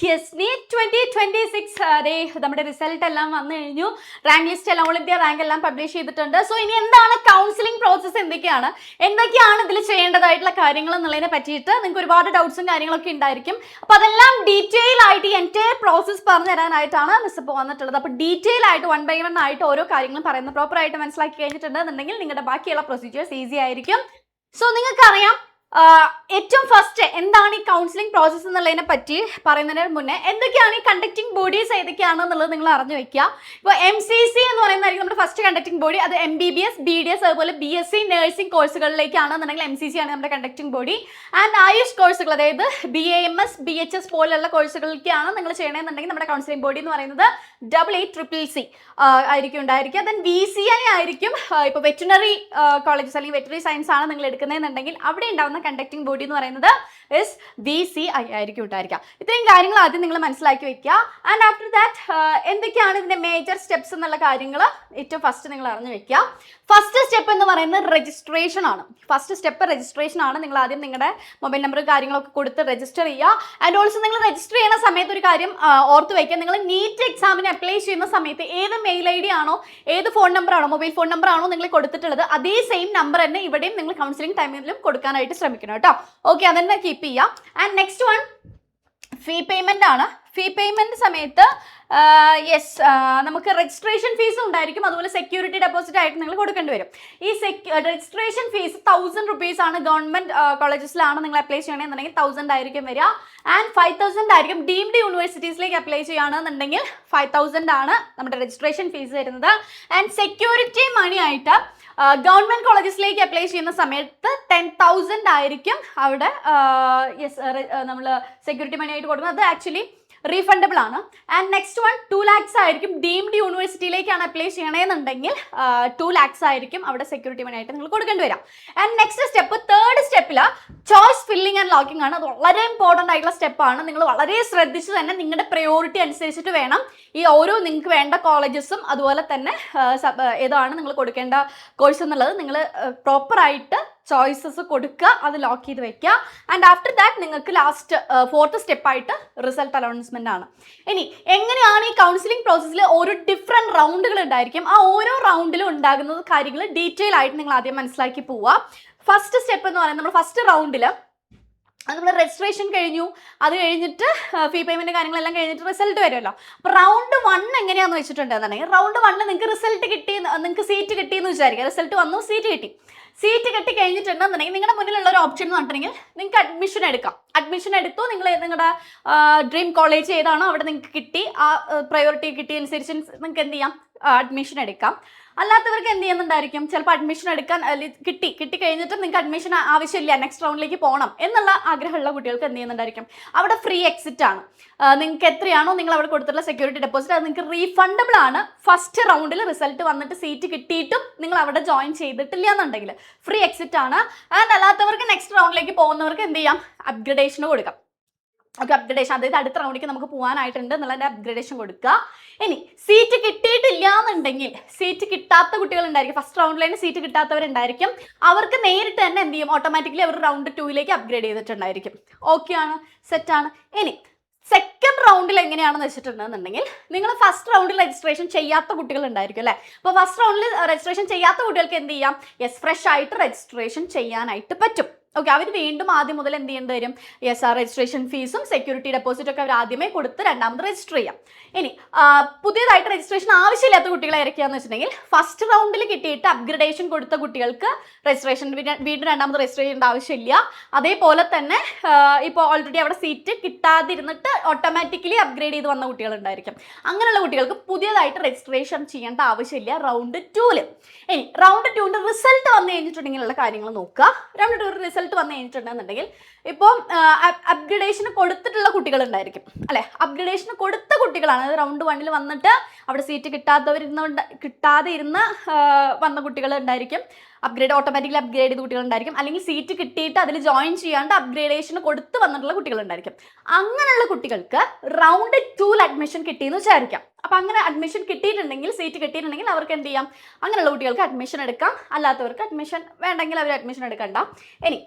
Yes NEET 2026 അതെ നമ്മുടെ result എല്ലാം വന്നു കഴിഞ്ഞു. റാങ്ക് ലിസ്റ്റ് എല്ലാം ഓൾ ഇന്ത്യ റാങ്ക് എല്ലാം പബ്ലിഷ് ചെയ്തിട്ടുണ്ട്. സോ ഇനി എന്താണ് കൗൺസിലിംഗ് പ്രോസസ്സ്, എന്തൊക്കെയാണ് ഇതിൽ ചെയ്യേണ്ടതായിട്ടുള്ള കാര്യങ്ങൾ എന്നുള്ളതിനെ പറ്റിയിട്ട് നിങ്ങൾക്ക് ഒരുപാട് ഡൗട്ട്സും കാര്യങ്ങളൊക്കെ ഉണ്ടായിരിക്കും. അപ്പോൾ അതെല്ലാം ഡീറ്റെയിൽ ആയിട്ട് ഈ എൻറ്റയർ പ്രോസസ്സ് പറഞ്ഞു തരാനായിട്ടാണ് മിസ് ഇപ്പോൾ വന്നിട്ടുള്ളത്. അപ്പോൾ ഡീറ്റെയിൽ ആയിട്ട് 1 by 1 ആയിട്ട് ഓരോ കാര്യങ്ങളും പറയുന്നത് പ്രോപ്പറായിട്ട് മനസ്സിലാക്കി കഴിഞ്ഞിട്ടുണ്ടെന്നുണ്ടെങ്കിൽ നിങ്ങളുടെ ബാക്കിയുള്ള പ്രൊസീജിയേഴ്സ് ഈസി ആയിരിക്കും. സോ നിങ്ങൾക്കറിയാം ഏറ്റവും ഫസ്റ്റ് എന്താണ് ഈ കൗൺസിലിംഗ് പ്രോസസ്സ് എന്നുള്ളതിനെ പറ്റി പറയുന്നതിന് മുന്നേ എന്തൊക്കെയാണ് ഈ കണ്ടക്ടിങ് ബോഡീസ് ഏതൊക്കെയാണെന്നുള്ളത് നിങ്ങൾ അറിഞ്ഞു വെക്കുക. ഇപ്പോൾ MCC എന്ന് പറയുന്നതായിരിക്കും നമ്മുടെ ഫസ്റ്റ് കണ്ടക്ടിങ് ബോഡി. അത് MBBS, BDS അതുപോലെ BSc നഴ്സിംഗ് കോഴ്സുകളിലേക്കാണെന്നുണ്ടെങ്കിൽ MCC ആണ് നമ്മുടെ കണ്ടക്ടിങ് ബോഡി. ആൻഡ് ആയുഷ് കോഴ്സുകൾ, അതായത് BAMS, BHS പോലുള്ള കോഴ്സുകളിലേക്കാണ് നിങ്ങൾ ചെയ്യണമെന്നുണ്ടെങ്കിൽ നമ്മുടെ കൗൺസിലിംഗ് ബോഡി എന്ന് പറയുന്നത് AACCC ആയിരിക്കും ഉണ്ടായിരിക്കുക. ദെൻ VCI ആയിരിക്കും ഇപ്പോൾ വെറ്റിനറി കോളേജസ് അല്ലെങ്കിൽ വെറ്റിനറി സയൻസ് ആണ് നിങ്ങൾ എടുക്കുന്നതെന്നുണ്ടെങ്കിൽ അവിടെ ഉണ്ടാവുന്ന കണ്ടക്ടിംഗ് ബോഡി എന്ന് പറയുന്നത് VCI ആയിരിക്കും ഉണ്ടായിരിക്കുക. ഇത്രയും കാര്യങ്ങൾ ആദ്യം നിങ്ങൾ മനസ്സിലാക്കി വെക്കുക. ആൻഡ് ആഫ്റ്റർ ദാറ്റ് എന്തൊക്കെയാണ് ഇതിന്റെ മേജർ സ്റ്റെപ്സ് എന്നുള്ള കാര്യങ്ങൾ ഏറ്റവും ഫസ്റ്റ് നിങ്ങൾ അറിഞ്ഞു വെക്കുക. ഫസ്റ്റ് സ്റ്റെപ്പ് എന്ന് പറയുന്നത് രജിസ്ട്രേഷൻ ആണ്. ഫസ്റ്റ് സ്റ്റെപ്പ് രജിസ്ട്രേഷൻ ആണ്. നിങ്ങൾ ആദ്യം നിങ്ങളുടെ മൊബൈൽ നമ്പർ കാര്യങ്ങളൊക്കെ കൊടുത്ത് രജിസ്റ്റർ ചെയ്യുക. ആൻഡ് ഓൾസോ നിങ്ങൾ രജിസ്റ്റർ ചെയ്യുന്ന സമയത്ത് ഒരു കാര്യം ഓർത്ത് വയ്ക്കുക, നിങ്ങൾ നീറ്റ് എക്സാമിന് അപ്ലൈ ചെയ്യുന്ന സമയത്ത് ഏത് മെയിൽ ID ആണോ, ഏത് ഫോൺ നമ്പർ ആണോ, മൊബൈൽ ഫോൺ നമ്പർ ആണോ നിങ്ങൾ കൊടുത്തിട്ടുള്ളത്, അതേ സെയിം നമ്പർ തന്നെ ഇവിടെയും നിങ്ങൾ കൗൺസിലിംഗ് ടൈമിലും കൊടുക്കാനായിട്ട് ശ്രമിക്കണം കേട്ടോ. ഓക്കെ, അതന്നെ കീപ്പ് ചെയ്യുക. And next one fee payment ആണ്. ഫീ പേയ്മെന്റ് സമയത്ത് നമുക്ക് രജിസ്ട്രേഷൻ ഫീസ് ഉണ്ടായിരിക്കും, അതുപോലെ സെക്യൂരിറ്റി ഡെപ്പോസിറ്റ് ആയിട്ട് നിങ്ങൾ കൊടുക്കേണ്ടി വരും. ഈ രജിസ്ട്രേഷൻ ഫീസ് 1000 rupees ആണ്. ഗവൺമെന്റ് കോളേജസിലാണ് നിങ്ങൾ അപ്ലൈ ചെയ്യണമെന്നുണ്ടെങ്കിൽ 1000 ആയിരിക്കും വരിക. ആൻഡ് 5000 ആയിരിക്കും ഡീംഡ് യൂണിവേഴ്സിറ്റീസിലേക്ക് അപ്ലൈ ചെയ്യുകയാണെന്നുണ്ടെങ്കിൽ 5000 ആണ് നമ്മുടെ രജിസ്ട്രേഷൻ ഫീസ് വരുന്നത്. ആൻഡ് സെക്യൂരിറ്റി മണി ആയിട്ട് ഗവൺമെന്റ് കോളേജസിലേക്ക് അപ്ലൈ ചെയ്യുന്ന സമയത്ത് 10,000 ആയിരിക്കും അവിടെ നമ്മൾ സെക്യൂരിറ്റി മണി ആയിട്ട് കൊടുക്കുന്നത്. അത് ആക്ച്വലി റീഫണ്ടബിൾ ആണ്. ആൻഡ് നെക്സ്റ്റ് വൺ 2 lakhs ആയിരിക്കും. ഡീംഡ് യൂണിവേഴ്സിറ്റിയിലേക്കാണ് അപ്ലൈ ചെയ്യണമെന്നുണ്ടെങ്കിൽ 2 lakhs ആയിരിക്കും അവിടെ സെക്യൂരിറ്റി മണി ആയിട്ട് നിങ്ങൾ കൊടുക്കേണ്ടി വരാം. ആൻഡ് നെക്സ്റ്റ് സ്റ്റെപ്പ്, തേർഡ് സ്റ്റെപ്പിൽ ചോയ്സ് ഫില്ലിംഗ് ആൻഡ് ലോക്കിംഗ് ആണ്. അത് വളരെ ഇമ്പോർട്ടൻ്റ് ആയിട്ടുള്ള സ്റ്റെപ്പാണ്. നിങ്ങൾ വളരെ ശ്രദ്ധിച്ച് തന്നെ നിങ്ങളുടെ പ്രയോറിറ്റി അനുസരിച്ചിട്ട് വേണം ഈ ഓരോ നിങ്ങൾക്ക് വേണ്ട കോളേജസും അതുപോലെ തന്നെ ഏതാണ് നിങ്ങൾ കൊടുക്കേണ്ട കോഴ്സ് എന്നുള്ളത് നിങ്ങൾ പ്രോപ്പറായിട്ട് ചോയ്സസ് കൊടുക്കുക, അത് ലോക്ക് ചെയ്ത് വെക്കുക. ആൻഡ് ആഫ്റ്റർ ദാറ്റ് നിങ്ങൾക്ക് ലാസ്റ്റ് 4th സ്റ്റെപ്പായിട്ട് റിസൾട്ട് അനൗൺസ്മെന്റ് ആണ്. ഇനി എങ്ങനെയാണ് ഈ കൗൺസിലിംഗ് പ്രോസസ്സിൽ ഓരോ ഡിഫറെൻറ്റ് റൗണ്ടുകൾ ഉണ്ടായിരിക്കും, ആ ഓരോ റൗണ്ടിലും ഉണ്ടാകുന്ന കാര്യങ്ങൾ ഡീറ്റെയിൽ ആയിട്ട് നിങ്ങൾ ആദ്യം മനസ്സിലാക്കി പോവുക. ഫസ്റ്റ് സ്റ്റെപ്പ് എന്ന് പറയുന്നത് നമ്മൾ ഫസ്റ്റ് റൗണ്ടിൽ നമ്മൾ രജിസ്ട്രേഷൻ കഴിഞ്ഞു, അത് കഴിഞ്ഞിട്ട് ഫീ പേയ്മെന്റ് കാര്യങ്ങളെല്ലാം കഴിഞ്ഞിട്ട് റിസൾട്ട് വരുമല്ലോ. അപ്പോൾ റൗണ്ട് 1 എങ്ങനെയാണെന്ന് വെച്ചിട്ടുണ്ടെന്നുണ്ടെങ്കിൽ റൗണ്ട് 1 നിങ്ങൾക്ക് റിസൾട്ട് കിട്ടി, നിങ്ങൾക്ക് സീറ്റ് കിട്ടിയെന്ന് വിചാരിക്കുക. റിസൾട്ട് വന്നു, സീറ്റ് കിട്ടി കഴിഞ്ഞിട്ടുണ്ടെന്നുണ്ടെങ്കിൽ നിങ്ങളുടെ മുന്നിലുള്ള ഒരു ഓപ്ഷൻ എന്ന് പറഞ്ഞിട്ടുണ്ടെങ്കിൽ നിങ്ങൾക്ക് അഡ്മിഷൻ എടുക്കാം. അഡ്മിഷൻ എടുത്തു, നിങ്ങൾ നിങ്ങളുടെ ഡ്രീം കോളേജ് ഏതാണോ അവിടെ നിങ്ങൾക്ക് കിട്ടി, ആ പ്രയോറിറ്റി കിട്ടിയതനുസരിച്ച് നിങ്ങൾക്ക് എന്ത് ചെയ്യാം, അഡ്മിഷൻ എടുക്കാം. അല്ലാത്തവർക്ക് എന്ത് ചെയ്യുന്നുണ്ടായിരിക്കും, ചിലപ്പോൾ അഡ്മിഷൻ എടുക്കാൻ കിട്ടി കഴിഞ്ഞിട്ട് നിങ്ങൾക്ക് അഡ്മിഷൻ ആവശ്യമില്ല, നെക്സ്റ്റ് റൗണ്ടിലേക്ക് പോകണം എന്നുള്ള ആഗ്രഹമുള്ള കുട്ടികൾക്ക് എന്ത് ചെയ്യുന്നുണ്ടായിരിക്കും, അവിടെ ഫ്രീ എക്സിറ്റ് ആണ്. നിങ്ങൾക്ക് എത്രയാണോ നിങ്ങൾ അവിടെ കൊടുത്തിട്ടുള്ള സെക്യൂരിറ്റി ഡെപ്പോസിറ്റ് അത് നിങ്ങൾക്ക് റീഫണ്ടബിൾ ആണ്. ഫസ്റ്റ് റൗണ്ടിൽ റിസൾട്ട് വന്നിട്ട് സീറ്റ് കിട്ടിയിട്ടും നിങ്ങൾ അവിടെ ജോയിൻ ചെയ്തിട്ടില്ല എന്നുണ്ടെങ്കിൽ ഫ്രീ എക്സിറ്റ് ആണ്. ആൻഡ് അല്ലാത്തവർക്ക് നെക്സ്റ്റ് റൗണ്ടിലേക്ക് പോകുന്നവർക്ക് എന്ത് ചെയ്യാം, അപ്ഗ്രഡേഷൻ കൊടുക്കാം. ഓക്കെ, അപ്ഗ്രഡേഷൻ, അതായത് അടുത്ത റൗണ്ടിലേക്ക് നമുക്ക് പോകാനായിട്ടുണ്ട് എന്നുള്ളതിൻ്റെ അപ്ഗ്രഡേഷൻ കൊടുക്കുക. ഇനി സീറ്റ് കിട്ടിയിട്ടില്ല എന്നുണ്ടെങ്കിൽ, സീറ്റ് കിട്ടാത്ത കുട്ടികളുണ്ടായിരിക്കും, ഫസ്റ്റ് റൗണ്ടിൽ തന്നെ സീറ്റ് കിട്ടാത്തവരുണ്ടായിരിക്കും, അവർക്ക് നേരിട്ട് തന്നെ എന്ത് ചെയ്യും, ഓട്ടോമാറ്റിക്കലി അവർ റൗണ്ട് 2ലേക്ക് അപ്ഗ്രേഡ് ചെയ്തിട്ടുണ്ടായിരിക്കും. ഓക്കെ ആണ്, സെറ്റാണ്. ഇനി സെക്കൻഡ് റൗണ്ടിൽ എങ്ങനെയാണെന്ന് വെച്ചിട്ടുണ്ടെന്നുണ്ടെങ്കിൽ നിങ്ങൾ ഫസ്റ്റ് റൗണ്ടിൽ രജിസ്ട്രേഷൻ ചെയ്യാത്ത കുട്ടികൾ ഉണ്ടായിരിക്കും അല്ലേ. അപ്പോൾ ഫസ്റ്റ് റൗണ്ടിൽ രജിസ്ട്രേഷൻ ചെയ്യാത്ത കുട്ടികൾക്ക് എന്ത് ചെയ്യാം, ഫ്രഷ് ആയിട്ട് രജിസ്ട്രേഷൻ ചെയ്യാനായിട്ട് പറ്റും. ഓക്കെ, അവർ വീണ്ടും ആദ്യം മുതൽ എന്ത് ചെയ്യേണ്ടി വരും, രജിസ്ട്രേഷൻ ഫീസും സെക്യൂരിറ്റി ഡെപ്പോസിറ്റും ഒക്കെ അവർ ആദ്യമേ കൊടുത്ത് രണ്ടാമത് രജിസ്റ്റർ ചെയ്യാം. ഇനി പുതിയതായിട്ട് രജിസ്ട്രേഷൻ ആവശ്യമില്ലാത്ത കുട്ടികളെ ഇറക്കിയാന്ന് വെച്ചിട്ടുണ്ടെങ്കിൽ ഫസ്റ്റ് റൗണ്ടിൽ കിട്ടിയിട്ട് അപ്ഗ്രഡേഷൻ കൊടുത്ത കുട്ടികൾക്ക് രജിസ്ട്രേഷൻ വീണ്ടും രണ്ടാമത് രജിസ്റ്റർ ചെയ്യേണ്ട ആവശ്യമില്ല. അതേപോലെ തന്നെ ഇപ്പോൾ ഓൾറെഡി അവിടെ സീറ്റ് കിട്ടാതിരുന്നിട്ട് ഓട്ടോമാറ്റിക്കലി അപ്ഗ്രേഡ് ചെയ്ത് വന്ന കുട്ടികളുണ്ടായിരിക്കും. അങ്ങനെയുള്ള കുട്ടികൾക്ക് പുതിയതായിട്ട് രജിസ്ട്രേഷൻ ചെയ്യേണ്ട ആവശ്യമില്ല റൗണ്ട് 2ൽ. ഇനി റൗണ്ട് 2ൻ്റെ റിസൾട്ട് വന്നു കഴിഞ്ഞിട്ടുണ്ടെങ്കിലുള്ള കാര്യങ്ങൾ നോക്കുക. റൗണ്ട് 2 റിസൾട്ട് വന്നു കഴിഞ്ഞിട്ടുണ്ടെന്നുണ്ടെങ്കിൽ ഇപ്പോൾ അപ്ഗ്രഡേഷന് കൊടുത്തിട്ടുള്ള കുട്ടികളുണ്ടായിരിക്കും അല്ലെ. അപ്ഗ്രഡേഷന് കൊടുത്ത കുട്ടികളാണ്, അതായത് റൗണ്ട് 1ൽ വന്നിട്ട് അവിടെ സീറ്റ് കിട്ടാതെ ഇരുന്ന് വന്ന കുട്ടികൾ ഉണ്ടായിരിക്കും. ഓട്ടോമാറ്റിക്കലി അപ്ഗ്രേഡ് ചെയ്ത കുട്ടികളുണ്ടായിരിക്കും. അല്ലെങ്കിൽ സീറ്റ് കിട്ടിയിട്ട് അതിൽ ജോയിൻ ചെയ്യാണ്ട് അപ്ഗ്രേഡേഷന് കൊടുത്ത് വന്നിട്ടുള്ള കുട്ടികളുണ്ടായിരിക്കും. അങ്ങനെയുള്ള കുട്ടികൾക്ക് റൗണ്ട് 2ൽ അഡ്മിഷൻ കിട്ടിയെന്ന് വിചാരിക്കാം. അപ്പം അങ്ങനെ അഡ്മിഷൻ കിട്ടിയിട്ടുണ്ടെങ്കിൽ, സീറ്റ് കിട്ടിയിട്ടുണ്ടെങ്കിൽ അവർക്ക് എന്ത് ചെയ്യാം, അങ്ങനെയുള്ള കുട്ടികൾക്ക് അഡ്മിഷൻ എടുക്കാം. അല്ലാത്തവർക്ക് അഡ്മിഷൻ വേണ്ടെങ്കിൽ അവർ അഡ്മിഷൻ എടുക്കണ്ട. ഇനി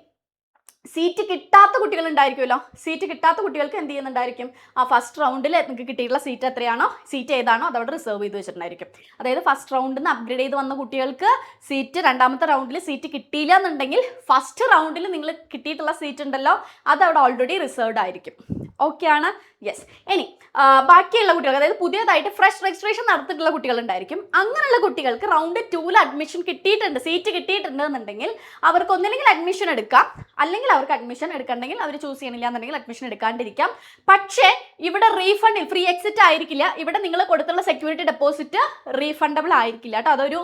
സീറ്റ് കിട്ടാത്ത കുട്ടികൾ ഉണ്ടായിരിക്കുമല്ലോ. സീറ്റ് കിട്ടാത്ത കുട്ടികൾക്ക് എന്ത് ചെയ്യുന്നുണ്ടായിരിക്കും, ആ ഫസ്റ്റ് റൗണ്ടിൽ നിങ്ങൾക്ക് കിട്ടിയിട്ടുള്ള സീറ്റ് എത്രയാണോ, സീറ്റ് ഏതാണോ അതവിടെ റിസർവ് ചെയ്ത് വെച്ചിട്ടുണ്ടായിരിക്കും. അതായത് ഫസ്റ്റ് റൗണ്ടിൽ നിന്ന് അപ്ഗ്രേഡ് ചെയ്ത് വന്ന കുട്ടികൾക്ക് സീറ്റ് രണ്ടാമത്തെ റൗണ്ടിൽ സീറ്റ് കിട്ടിയില്ല എന്നുണ്ടെങ്കിൽ ഫസ്റ്റ് റൗണ്ടിൽ നിങ്ങൾ കിട്ടിയിട്ടുള്ള സീറ്റ് ഉണ്ടല്ലോ അതവിടെ ഓൾറെഡി റിസർവ്ഡ് ആയിരിക്കും. ഓക്കെ ആണ്. യെസ്. ഇനി ബാക്കിയുള്ള കുട്ടികൾ, അതായത് പുതിയതായിട്ട് ഫ്രഷ് രജിസ്ട്രേഷൻ നടത്തിയിട്ടുള്ള കുട്ടികൾ ഉണ്ടായിരിക്കും. അങ്ങനെയുള്ള കുട്ടികൾക്ക് റൗണ്ട് 2 അഡ്മിഷൻ കിട്ടിയിട്ടുണ്ട്, സീറ്റ് കിട്ടിയിട്ടുണ്ട് എന്നുണ്ടെങ്കിൽ അവർക്ക് ഒന്നില്ലെങ്കിൽ അഡ്മിഷൻ എടുക്കാം, അല്ലെങ്കിൽ അവർക്ക് അഡ്മിഷൻ എടുക്കണമെങ്കിൽ അവർ ചൂസ് ചെയ്യണില്ല എന്നുണ്ടെങ്കിൽ അഡ്മിഷൻ എടുക്കാണ്ടിരിക്കാം. പക്ഷേ ഇവിടെ റീഫണ്ടിൽ ഫ്രീ എക്സിറ്റ് ആയിരിക്കില്ല. ഇവിടെ നിങ്ങൾ കൊടുത്തുള്ള സെക്യൂരിറ്റി ഡെപ്പോസിറ്റ് റീഫണ്ടബിൾ ആയിരിക്കില്ല കേട്ടോ. അതൊരു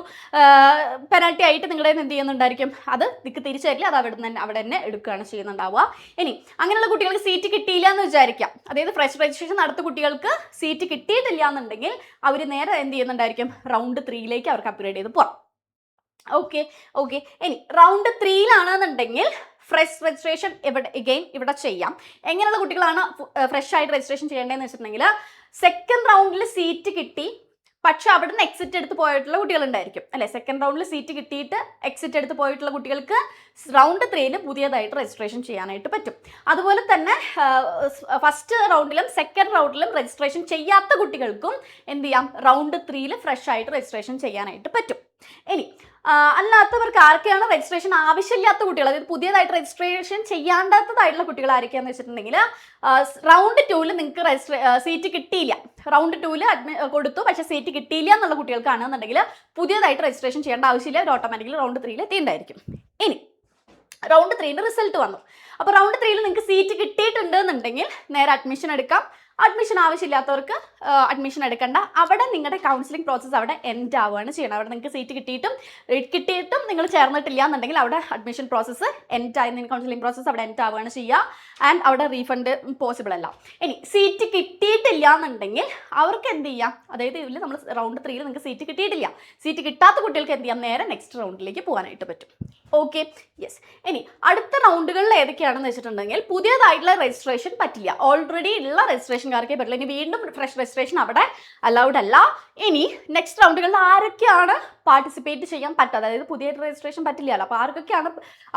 പെനാൽറ്റി ആയിട്ട് നിങ്ങളുടെ എന്ത് ചെയ്യുന്നുണ്ടായിരിക്കും, അത് നിങ്ങൾക്ക് തിരിച്ചു തരില്ല, അത് അവിടെ തന്നെ എടുക്കുകയാണ് ചെയ്യുന്നുണ്ടാവുക. ഇനി അങ്ങനെയുള്ള കുട്ടികൾക്ക് സീറ്റ് കിട്ടിയില്ല എന്ന് വിചാരിക്കാം, അതായത് ഫ്രഷ് രജിസ്ട്രേഷൻ നടത്തിയ കുട്ടികൾക്ക് സീറ്റ് കിട്ടിയിട്ടില്ല എന്നുണ്ടെങ്കിൽ അവർ നേരെ എന്ത് ചെയ്യുന്നുണ്ടായിരിക്കും, റൗണ്ട് 3 അവർക്ക് അപ്ഗ്രേഡ് ചെയ്ത് പോകാം. ഓക്കെ. ഇനി റൗണ്ട് 3 ഫ്രഷ് രജിസ്ട്രേഷൻ ഇവിടെ ചെയ്യാം. എങ്ങനെയുള്ള കുട്ടികളാണ് ഫ്രഷ് ആയിട്ട് രജിസ്ട്രേഷൻ ചെയ്യേണ്ടതെന്ന് വെച്ചിട്ടുണ്ടെങ്കിൽ, സെക്കൻഡ് റൗണ്ടിൽ സീറ്റ് കിട്ടി പക്ഷെ അവിടെ നിന്ന് എക്സിറ്റ് എടുത്ത് പോയിട്ടുള്ള കുട്ടികളുണ്ടായിരിക്കും അല്ലെ. സെക്കൻഡ് റൗണ്ടിൽ സീറ്റ് കിട്ടിയിട്ട് എക്സിറ്റ് എടുത്ത് പോയിട്ടുള്ള കുട്ടികൾക്ക് റൗണ്ട് 3 പുതിയതായിട്ട് രജിസ്ട്രേഷൻ ചെയ്യാനായിട്ട് പറ്റും. അതുപോലെ തന്നെ ഫസ്റ്റ് റൗണ്ടിലും സെക്കൻഡ് റൗണ്ടിലും രജിസ്ട്രേഷൻ ചെയ്യാത്ത കുട്ടികൾക്കും എന്ത് ചെയ്യാം, റൗണ്ട് 3 ഫ്രഷ് ആയിട്ട് രജിസ്ട്രേഷൻ ചെയ്യാനായിട്ട് പറ്റും. ഇനി അല്ലാത്തവർക്ക് ആർക്കെയാണ് രജിസ്ട്രേഷൻ ആവശ്യമില്ലാത്ത കുട്ടികൾ, അതായത് പുതിയതായിട്ട് രജിസ്ട്രേഷൻ ചെയ്യാണ്ടാത്തതായിട്ടുള്ള കുട്ടികൾ ആരൊക്കെയാണെന്ന് വെച്ചിട്ടുണ്ടെങ്കിൽ, റൗണ്ട് 2 നിങ്ങൾക്ക് സീറ്റ് കിട്ടിയില്ല, റൗണ്ട് 2 കൊടുത്തു പക്ഷേ സീറ്റ് കിട്ടിയില്ല എന്നുള്ള കുട്ടികൾക്കാണെന്നുണ്ടെങ്കിൽ പുതിയതായിട്ട് രജിസ്ട്രേഷൻ ചെയ്യേണ്ട ആവശ്യമില്ല, ഒരു ഓട്ടോമാറ്റിക്കലി റൗണ്ട് 3 എത്തിയിട്ടുണ്ടായിരിക്കും. ഇനി റൗണ്ട് 3 റിസൾട്ട് വന്നു. അപ്പോൾ റൗണ്ട് 3 നിങ്ങൾക്ക് സീറ്റ് കിട്ടിയിട്ടുണ്ട് എന്നുണ്ടെങ്കിൽ നേരെ അഡ്മിഷൻ എടുക്കാം. അഡ്മിഷൻ ആവശ്യമില്ലാത്തവർക്ക് അഡ്മിഷൻ എടുക്കണ്ട. അവിടെ നിങ്ങളുടെ കൗൺസിലിംഗ് പ്രോസസ്സ് അവിടെ എൻഡ് ആവുകയാണ് ചെയ്യണം. അവിടെ നിങ്ങൾക്ക് സീറ്റ് കിട്ടിയിട്ടും നിങ്ങൾ ചേർന്നിട്ടില്ല എന്നുണ്ടെങ്കിൽ അവിടെ അഡ്മിഷൻ പ്രോസസ്സ് എൻഡ് ആയി, കൗൺസിലിംഗ് പ്രോസസ്സ് അവിടെ എൻഡ് ആവുകയാണ് ചെയ്യുക. ആൻഡ് അവിടെ റീഫണ്ട് പോസിബിൾ അല്ല. ഇനി സീറ്റ് കിട്ടിയിട്ടില്ല എന്നുണ്ടെങ്കിൽ അവർക്ക് എന്ത് ചെയ്യാം, അതായത് ഇതിൽ നമ്മൾ റൗണ്ട് 3 നിങ്ങൾക്ക് സീറ്റ് കിട്ടിയിട്ടില്ല, സീറ്റ് കിട്ടാത്ത കുട്ടികൾക്ക് എന്ത് ചെയ്യാം, നേരെ നെക്സ്റ്റ് റൗണ്ടിലേക്ക് പോകാനായിട്ട് പറ്റും. ഓക്കെ. യെസ്. ഇനി അടുത്ത റൗണ്ടുകളിൽ ഏതൊക്കെയാണെന്ന് വെച്ചിട്ടുണ്ടെങ്കിൽ, പുതിയതായിട്ടുള്ള രജിസ്ട്രേഷൻ പറ്റില്ല, ഓൾറെഡി ഉള്ള രജിസ്ട്രേഷൻകാർക്കേ പറ്റില്ല. ഇനി വീണ്ടും ഫ്രഷ് രജിസ്ട്രേഷൻ അവിടെ അലൗഡ് അല്ല. ഇനി നെക്സ്റ്റ് റൗണ്ടുകളിൽ ആരൊക്കെയാണ് പാർട്ടിസിപ്പേറ്റ് ചെയ്യാൻ പറ്റാതെ, അതായത് പുതിയ രജിസ്ട്രേഷൻ പറ്റില്ലല്ലോ, അപ്പോൾ ആർക്കൊക്കെയാണ്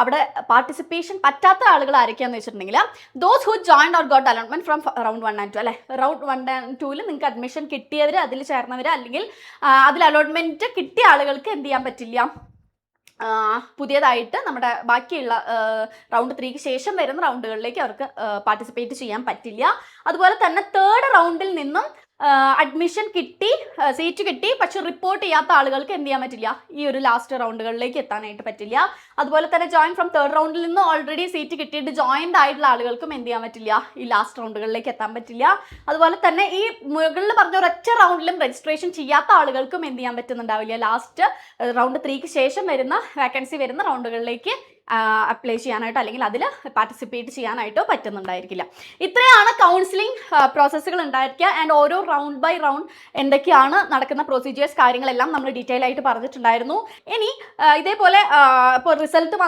അവിടെ പാർട്ടിസിപ്പേഷൻ പറ്റാത്ത ആളുകൾ ആരൊക്കെയാണെന്ന് വെച്ചിട്ടുണ്ടെങ്കിൽ, those who joined or got allotment from round 1 and 2 അല്ലെ. റൗണ്ട് 1 and 2 നിങ്ങൾക്ക് അഡ്മിഷൻ കിട്ടിയവർ, അതിൽ ചേർന്നവർ, അല്ലെങ്കിൽ അതിൽ അലോട്ട്മെന്റ് കിട്ടിയ ആളുകൾക്ക് എന്ത് ചെയ്യാൻ പറ്റില്ല, പുതിയതായിട്ട് നമ്മുടെ ബാക്കിയുള്ള റൗണ്ട് 3 ശേഷം വരുന്ന റൗണ്ടുകളിലേക്ക് അവർക്ക് പാർട്ടിസിപ്പേറ്റ് ചെയ്യാൻ പറ്റില്ല. അതുപോലെ തന്നെ തേർഡ് റൗണ്ടിൽ നിന്നും അഡ്മിഷൻ കിട്ടി, സീറ്റ് കിട്ടി പക്ഷെ റിപ്പോർട്ട് ചെയ്യാത്ത ആളുകൾക്ക് എന്ത് ചെയ്യാൻ പറ്റില്ല, ഈ ഒരു ലാസ്റ്റ് റൗണ്ടുകളിലേക്ക് എത്താനായിട്ട് പറ്റില്ല. അതുപോലെ തന്നെ ജോയിൻ ഫ്രം തേർഡ് റൗണ്ടിൽ നിന്ന് ഓൾറെഡി സീറ്റ് കിട്ടിയിട്ട് ജോയിൻഡ് ആയിട്ടുള്ള ആളുകൾക്കും എന്ത് ചെയ്യാൻ പറ്റില്ല, ഈ ലാസ്റ്റ് റൗണ്ടുകളിലേക്ക് എത്താൻ പറ്റില്ല. അതുപോലെ തന്നെ ഈ മുകളിൽ പറഞ്ഞ ഒരൊറ്റ റൗണ്ടിലും രജിസ്ട്രേഷൻ ചെയ്യാത്ത ആളുകൾക്കും എന്ത് ചെയ്യാൻ പറ്റുന്നുണ്ടാവില്ല, ലാസ്റ്റ് റൗണ്ട് 3 ശേഷം വരുന്ന വേക്കൻസി വരുന്ന റൗണ്ടുകളിലേക്ക് അപ്ലൈ ചെയ്യാനായിട്ടോ അല്ലെങ്കിൽ അതിൽ പാർട്ടിസിപ്പേറ്റ് ചെയ്യാനായിട്ടോ പറ്റുന്നുണ്ടായിരിക്കില്ല. ഇത്രയാണ് കൗൺസിലിംഗ് പ്രോസസ്സുകൾ ഉണ്ടായിരിക്കുക. ആൻഡ് ഓരോ റൗണ്ട് ബൈ റൗണ്ട് എന്തൊക്കെയാണ് നടക്കുന്ന പ്രൊസീജിയേഴ്സ് കാര്യങ്ങളെല്ലാം നമ്മൾ ഡീറ്റെയിൽ ആയിട്ട് പറഞ്ഞിട്ടുണ്ടായിരുന്നു. ഇനി ഇതേപോലെ ഇപ്പോൾ റിസൾട്ട്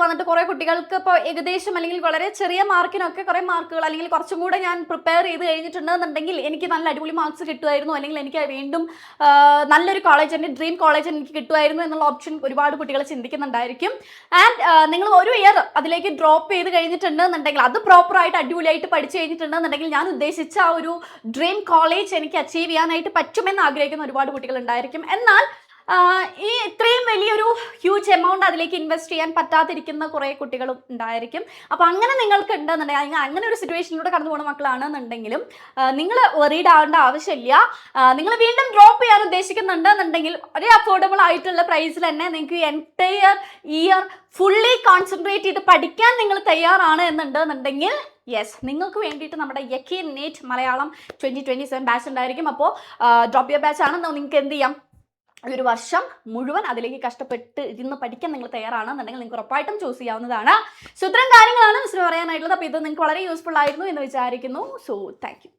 വന്നിട്ട് കുറേ കുട്ടികൾക്ക് ഇപ്പോൾ ഏകദേശം അല്ലെങ്കിൽ വളരെ ചെറിയ മാർക്കിനൊക്കെ കുറേ മാർക്കുകൾ അല്ലെങ്കിൽ കുറച്ചും കൂടെ ഞാൻ പ്രിപ്പയർ ചെയ്ത് കഴിഞ്ഞിട്ടുണ്ടെന്നുണ്ടെങ്കിൽ എനിക്ക് നല്ല അടിപൊളി മാർക്സ് കിട്ടുമായിരുന്നു, അല്ലെങ്കിൽ എനിക്ക് വീണ്ടും നല്ലൊരു കോളേജ്, എൻ്റെ ഡ്രീം കോളേജ് എനിക്ക് കിട്ടുമായിരുന്നു എന്നുള്ള ഓപ്ഷൻ ഒരുപാട് കുട്ടികൾ ചിന്തിക്കുന്നുണ്ടായിരിക്കും. ആൻഡ് നിങ്ങൾ ഒരു ഇയർ അതിലേക്ക് ഡ്രോപ്പ് ചെയ്ത് കഴിഞ്ഞിട്ടുണ്ടെന്നുണ്ടെങ്കിൽ, അത് പ്രോപ്പറായിട്ട് അടിപൊളിയായിട്ട് പഠിച്ചു കഴിഞ്ഞിട്ടുണ്ടെന്നുണ്ടെങ്കിൽ, ഞാൻ ഉദ്ദേശിച്ച ആ ഒരു ഡ്രീം കോളേജ് എനിക്ക് അച്ചീവ് ചെയ്യാനായിട്ട് പറ്റുമെന്ന് ആഗ്രഹിക്കുന്ന ഒരുപാട് കുട്ടികൾ ഉണ്ടായിരിക്കും. എന്നാൽ ഈ ഇത്രയും വലിയൊരു ഹ്യൂജ് എമൗണ്ട് അതിലേക്ക് ഇൻവെസ്റ്റ് ചെയ്യാൻ പറ്റാതിരിക്കുന്ന കുറേ കുട്ടികളും ഉണ്ടായിരിക്കും. അപ്പോൾ അങ്ങനെ നിങ്ങൾക്ക് ഉണ്ടെന്നുണ്ടെങ്കിൽ, അങ്ങനെ ഒരു സിറ്റുവേഷനിലൂടെ കടന്നു പോകുന്ന മക്കളാണെന്നുണ്ടെങ്കിലും നിങ്ങൾ വറീഡ് ആവേണ്ട ആവശ്യമില്ല. നിങ്ങൾ വീണ്ടും ഡ്രോപ്പ് ചെയ്യാൻ ഉദ്ദേശിക്കുന്നുണ്ടെന്നുണ്ടെങ്കിൽ ഒരു അഫോർഡബിൾ ആയിട്ടുള്ള പ്രൈസിൽ തന്നെ നിങ്ങൾക്ക് എൻറ്റയർ ഇയർ ഫുള്ളി കോൺസെൻട്രേറ്റ് ചെയ്ത് പഠിക്കാൻ നിങ്ങൾ തയ്യാറാണ് എന്നുണ്ടെന്നുണ്ടെങ്കിൽ, യെസ്, നിങ്ങൾക്ക് വേണ്ടിയിട്ട് നമ്മുടെ യക്കീൻ നീറ്റ് മലയാളം 2027 ബാച്ച് ഉണ്ടായിരിക്കും. അപ്പോൾ ഡ്രോപ്പ് യുവർ ബാച്ച് ആണ്, നിങ്ങൾക്ക് എന്ത് ചെയ്യാം, ഒരു വർഷം മുഴുവൻ അതിലേക്ക് കഷ്ടപ്പെട്ട് ഇരുന്ന് പഠിക്കാൻ നിങ്ങൾ തയ്യാറാണെന്നുണ്ടെങ്കിൽ നിങ്ങൾക്ക് ഉറപ്പായിട്ടും ചൂസ് ചെയ്യാവുന്നതാണ്. സോ ഇത്തരം കാര്യങ്ങളാണ് മിസ്സിന് പറയാനായിട്ടുള്ളത്. അപ്പോൾ ഇത് നിങ്ങൾക്ക് വളരെ യൂസ്ഫുൾ ആയിരുന്നു എന്ന് വിചാരിക്കുന്നു. So thank you.